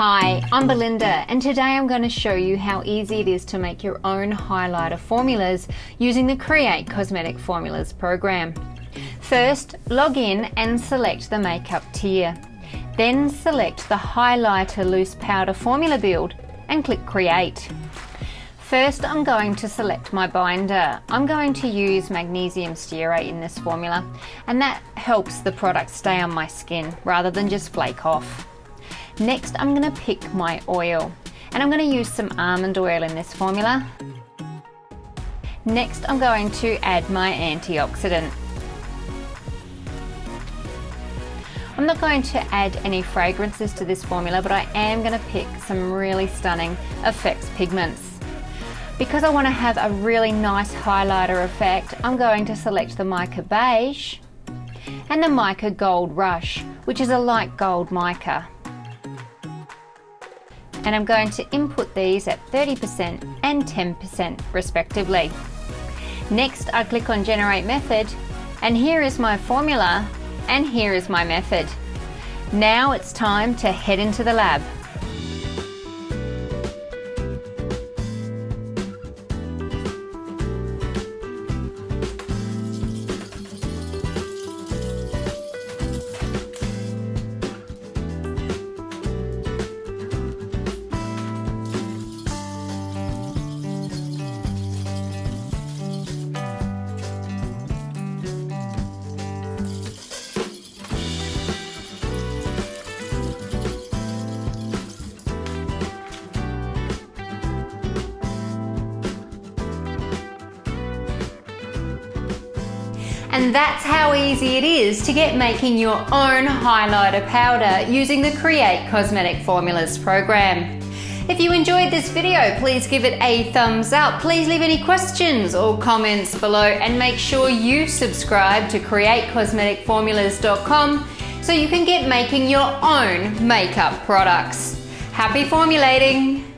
Hi, I'm Belinda, and today I'm going to show you how easy it is to make your own highlighter formulas using the Create Cosmetic Formulas program. First, log in and select the makeup tier. Then select the highlighter loose powder formula build and click Create. First, I'm going to select my binder. I'm going to use magnesium stearate in this formula, and that helps the product stay on my skin rather than just flake off. Next, I'm going to pick my oil, and I'm going to use some almond oil in this formula. Next, I'm going to add my antioxidant. I'm not going to add any fragrances to this formula, but I am going to pick some really stunning effects pigments. Because I want to have a really nice highlighter effect, I'm going to select the Mica Beige and the Mica Gold Rush, which is a light gold mica. And I'm going to input these at 30% and 10% respectively. Next, I click on Generate Method, and here is my formula, and here is my method. Now it's time to head into the lab. And that's how easy it is to get making your own highlighter powder using the Create Cosmetic Formulas program. If you enjoyed this video, please give it a thumbs up. Please leave any questions or comments below, and make sure you subscribe to createcosmeticformulas.com so you can get making your own makeup products. Happy formulating!